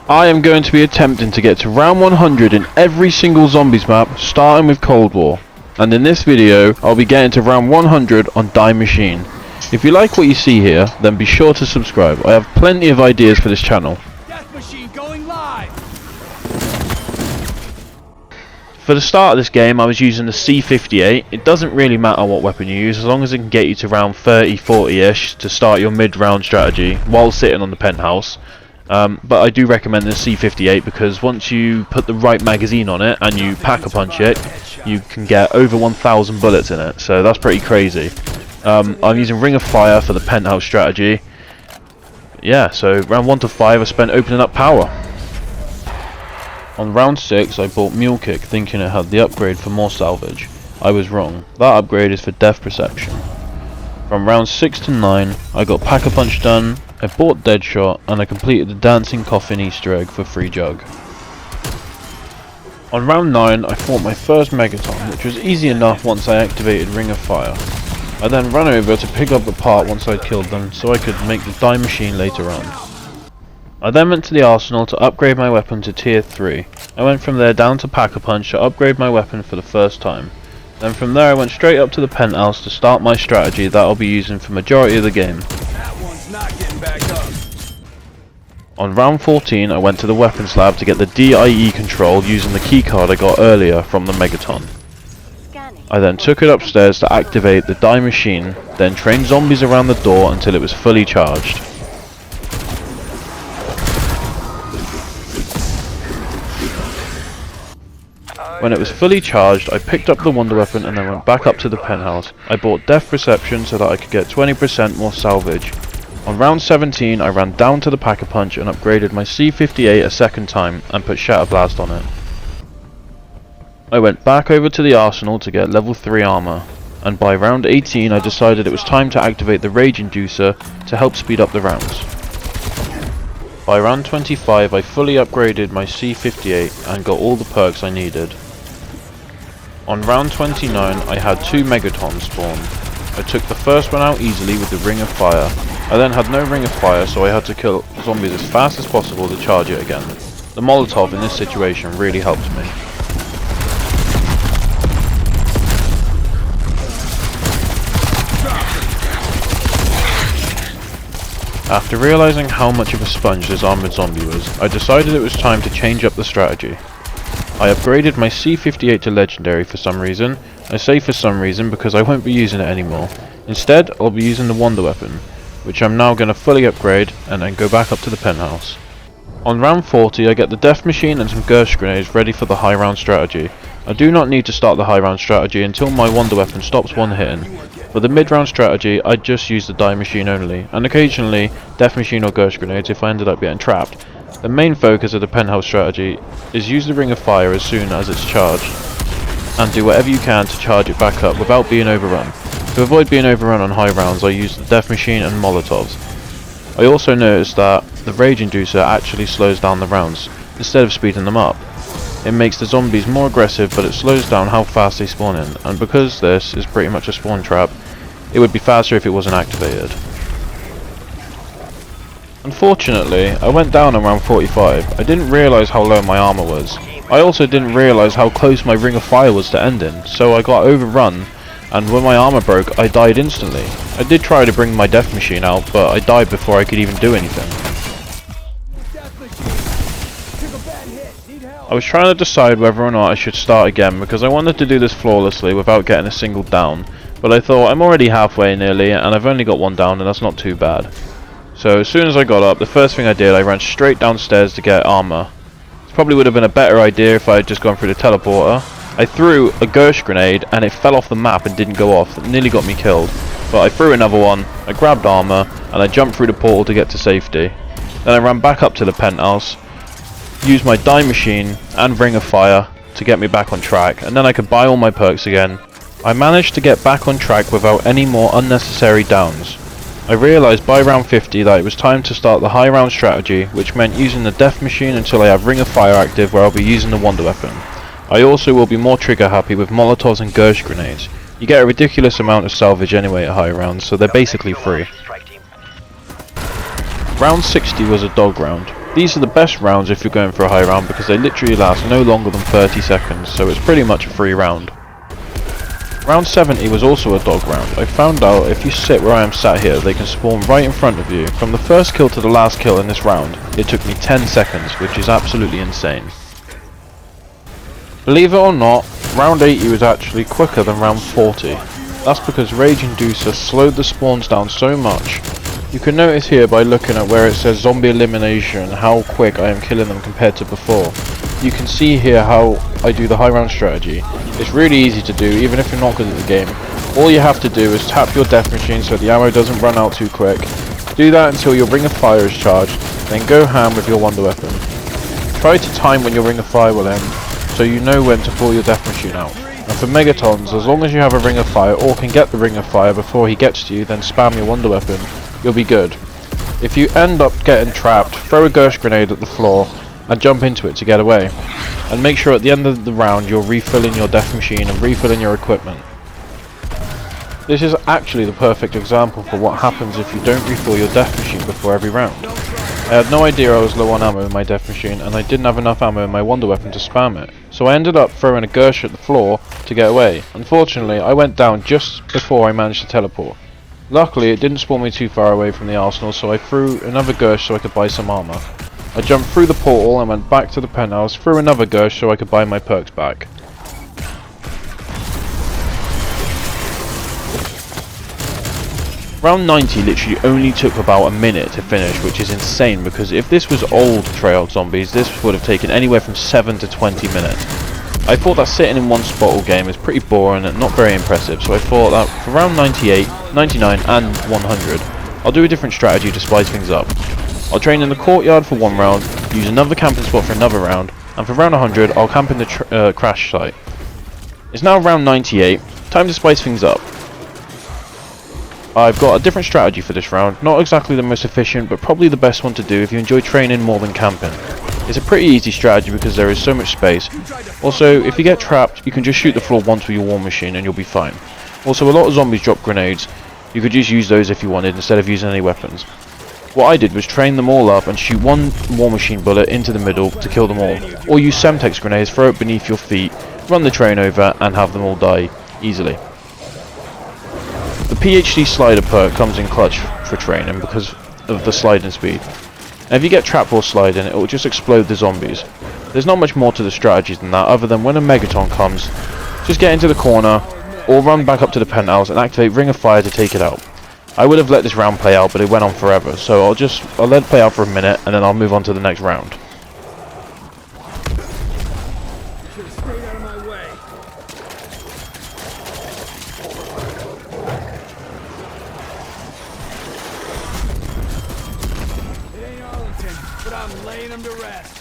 I am going to be attempting to get to round 100 in every single zombies map, starting with Cold War. And in this video, I'll be getting to round 100 on Die Machine. If you like what you see here, then be sure to subscribe. I have plenty of ideas for this channel. Machine going live. For the start of this game, I was using the C58. It doesn't really matter what weapon you use, as long as it can get you to round 30-40ish to start your mid-round strategy while sitting on the penthouse. But I do recommend the C58 because once you put the right magazine on it and you pack-a-punch it, you can get over 1,000 bullets in it, so that's pretty crazy. I'm using Ring of Fire for the penthouse strategy. Yeah, so round 1 to 5 I spent opening up power. On round 6 I bought Mule Kick thinking it had the upgrade for more salvage. I was wrong, that upgrade is for depth perception. From round 6 to 9 I got Pack-a-Punch done, I bought Deadshot, and I completed the Dancing Coffin Easter egg for free jug. On round 9 I fought my first Megaton, which was easy enough once I activated Ring of Fire. I then ran over to pick up the part once I'd killed them so I could make the Die Machine later on. I then went to the arsenal to upgrade my weapon to tier 3. I went from there down to Pack-a-Punch to upgrade my weapon for the first time. Then from there I went straight up to the penthouse to start my strategy that I'll be using for majority of the game. That one's not getting back up. On round 14 I went to the weapons lab to get the DIE control using the keycard I got earlier from the Megaton. I then took it upstairs to activate the Die Machine, then trained zombies around the door until it was fully charged. When it was fully charged, I picked up the wonder weapon and then went back up to the penthouse. I bought depth perception so that I could get 20% more salvage. On round 17 I ran down to the Pack-a-Punch and upgraded my C58 a second time and put Shatter Blast on it. I went back over to the arsenal to get level 3 armor, and by round 18 I decided it was time to activate the Rage Inducer to help speed up the rounds. By round 25 I fully upgraded my C58 and got all the perks I needed. On round 29 I had 2 Megatons spawn. I took the first one out easily with the Ring of Fire. I then had no Ring of Fire, so I had to kill zombies as fast as possible to charge it again. The Molotov in this situation really helped me. After realising how much of a sponge this armoured zombie was, I decided it was time to change up the strategy. I upgraded my C58 to Legendary for some reason. I say for some reason because I won't be using it anymore. Instead, I'll be using the Wonder Weapon, which I'm now going to fully upgrade and then go back up to the penthouse. On round 40 I get the Death Machine and some Gersh Grenades ready for the high round strategy. I do not need to start the high round strategy until my Wonder Weapon stops one hitting. For the mid round strategy I just use the Die Machine only, and occasionally Death Machine or Gersh Grenades if I ended up getting trapped. The main focus of the penthouse strategy is use the Ring of Fire as soon as it's charged, and do whatever you can to charge it back up without being overrun. To avoid being overrun on high rounds I use the Death Machine and Molotovs. I also noticed that the Rage Inducer actually slows down the rounds, instead of speeding them up. It makes the zombies more aggressive, but it slows down how fast they spawn in, and because this is pretty much a spawn trap, it would be faster if it wasn't activated. Unfortunately, I went down around 45. I didn't realise how low my armour was. I also didn't realise how close my Ring of Fire was to ending, so I got overrun, and when my armour broke, I died instantly. I did try to bring my Death Machine out, but I died before I could even do anything. I was trying to decide whether or not I should start again because I wanted to do this flawlessly without getting a single down, but I thought I'm already halfway nearly and I've only got one down and that's not too bad. So as soon as I got up, the first thing I did, I ran straight downstairs to get armor. This probably would have been a better idea if I had just gone through the teleporter. I threw a Gersh grenade and it fell off the map and didn't go off. It nearly got me killed. But I threw another one, I grabbed armor, and I jumped through the portal to get to safety. Then I ran back up to the penthouse, used my Die Machine and Ring of Fire to get me back on track, and then I could buy all my perks again. I managed to get back on track without any more unnecessary downs. I realised by round 50 that it was time to start the high round strategy, which meant using the Death Machine until I have Ring of Fire active where I'll be using the Wonder Weapon. I also will be more trigger happy with Molotovs and Gersh Grenades. You get a ridiculous amount of salvage anyway at high rounds, so they're basically free. Round 60 was a dog round. These are the best rounds if you're going for a high round because they literally last no longer than 30 seconds, so it's pretty much a free round. Round 70 was also a dog round. I found out if you sit where I am sat here, they can spawn right in front of you. From the first kill to the last kill in this round, it took me 10 seconds, which is absolutely insane. Believe it or not, round 80 was actually quicker than round 40. That's because Rage Inducer slowed the spawns down so much. You can notice here by looking at where it says zombie elimination how quick I am killing them compared to before. You can see here how I do the high round strategy. It's really easy to do even if you're not good at the game. All you have to do is tap your death machine so the ammo doesn't run out too quick. Do that until your ring of fire is charged, then go ham with your wonder weapon. Try to time when your ring of fire will end, so you know when to pull your death machine out. And for Megatons, as long as you have a ring of fire or can get the ring of fire before he gets to you, then spam your wonder weapon. You'll be good. If you end up getting trapped, throw a Gersh grenade at the floor and jump into it to get away. And make sure at the end of the round you're refilling your death machine and refilling your equipment. This is actually the perfect example for what happens if you don't refill your death machine before every round. I had no idea I was low on ammo in my death machine and I didn't have enough ammo in my wonder weapon to spam it. So I ended up throwing a Gersh at the floor to get away. Unfortunately, I went down just before I managed to teleport. Luckily, it didn't spawn me too far away from the arsenal, so I threw another Gersh so I could buy some armor. I jumped through the portal and went back to the penthouse, threw another Gersh so I could buy my perks back. Round 90 literally only took about a minute to finish, which is insane because if this was old Treyarch Zombies, this would have taken anywhere from 7 to 20 minutes. I thought that sitting in one spot all game is pretty boring and not very impressive, so I thought that for round 98, 99 and 100, I'll do a different strategy to spice things up. I'll train in the courtyard for one round, use another camping spot for another round, and for round 100 I'll camp in the crash site. It's now round 98, time to spice things up. I've got a different strategy for this round, not exactly the most efficient, but probably the best one to do if you enjoy training more than camping. It's a pretty easy strategy because there is so much space. Also, if you get trapped, you can just shoot the floor once with your war machine and you'll be fine. Also, a lot of zombies drop grenades. You could just use those if you wanted instead of using any weapons. What I did was train them all up and shoot one war machine bullet into the middle to kill them all. Or use Semtex grenades, throw it beneath your feet, run the train over and have them all die easily. The PhD slider perk comes in clutch for training because of the sliding speed. And if you get trapped while sliding, it will just explode the zombies. There's not much more to the strategy than that other than when a Megaton comes, just get into the corner or run back up to the penthouse and activate Ring of Fire to take it out. I would have let this round play out, but it went on forever, so I'll let it play out for a minute and then I'll move on to the next round. Should have stayed out of my way. It ain't Arlington, but I'm laying him to rest.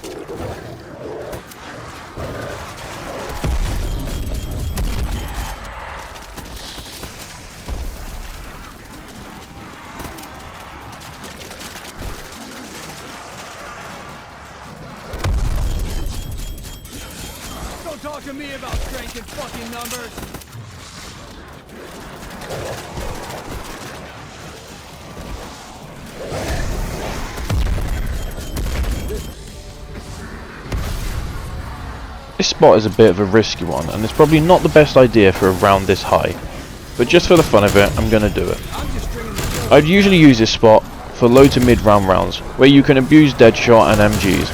Don't talk to me about strength and fucking numbers. This spot is a bit of a risky one, and it's probably not the best idea for a round this high. But just for the fun of it, I'm gonna do it. I'd usually use this spot for low to mid round rounds, where you can abuse Deadshot and MGs.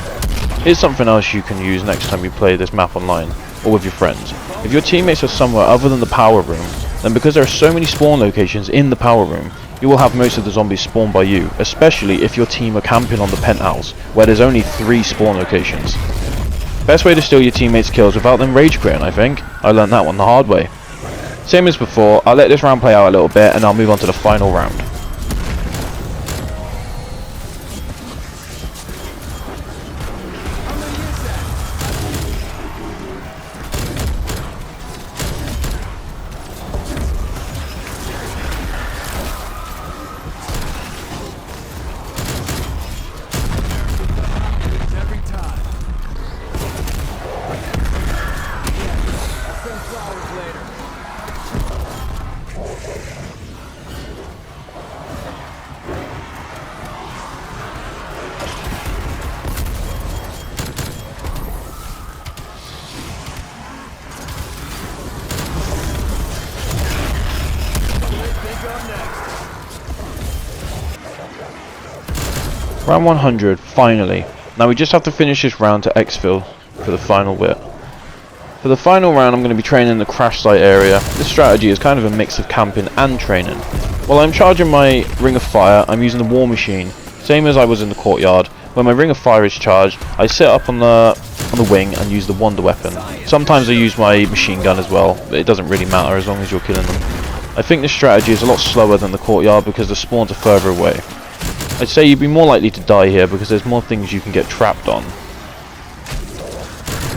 Here's something else you can use next time you play this map online, or with your friends. If your teammates are somewhere other than the power room, then because there are so many spawn locations in the power room, you will have most of the zombies spawned by you, especially if your team are camping on the penthouse, where there's only 3 spawn locations. Best way to steal your teammates' kills without them rage quitting, I think. I learned that one the hard way. Same as before, I'll let this round play out a little bit and I'll move on to the final round. Round 100, finally. Now we just have to finish this round to exfil for the final bit. For the final round I'm going to be training in the crash site area. This strategy is kind of a mix of camping and training. While I'm charging my ring of fire, I'm using the war machine, same as I was in the courtyard. When my ring of fire is charged, I sit up on the wing and use the wonder weapon. Sometimes I use my machine gun as well, but it doesn't really matter as long as you're killing them. I think this strategy is a lot slower than the courtyard because the spawns are further away. I'd say you'd be more likely to die here because there's more things you can get trapped on.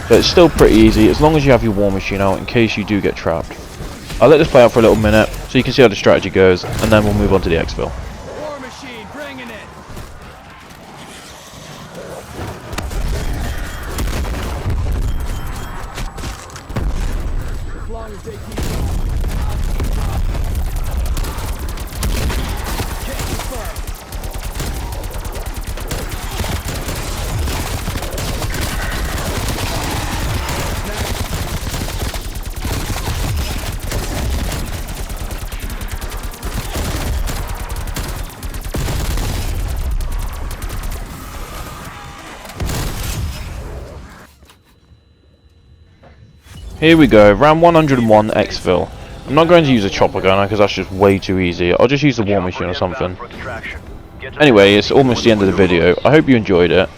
But it's still pretty easy as long as you have your war machine out in case you do get trapped. I'll let this play out for a little minute so you can see how the strategy goes, and then we'll move on to the exfil. War machine, bringing it. As long as they keep going. Can't confirm. Here we go, round 101 exfil. I'm not going to use a chopper gunner because that's just way too easy. I'll just use the war machine or something. Anyway, it's almost the end of the video. I hope you enjoyed it.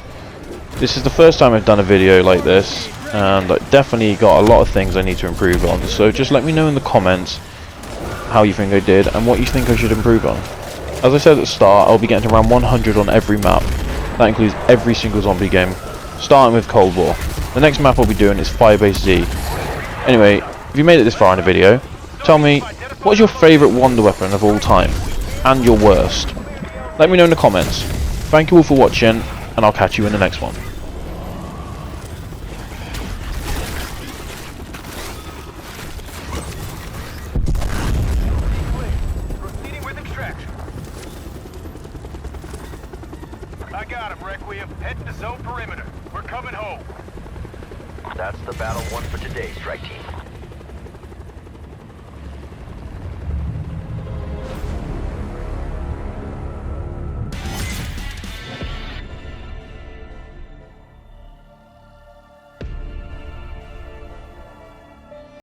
This is the first time I've done a video like this, and I definitely got a lot of things I need to improve on. So just let me know in the comments how you think I did and what you think I should improve on. As I said at the start, I'll be getting to round 100 on every map. That includes every single zombie game, starting with Cold War. The next map I'll be doing is Firebase Z. Anyway, if you made it this far in the video, tell me, what is your favourite wonder weapon of all time? And your worst? Let me know in the comments. Thank you all for watching, and I'll catch you in the next one. Proceeding with extraction. I got him, Requiem. Heading to zone perimeter. We're coming home. That's the battle won for today, Strike Team.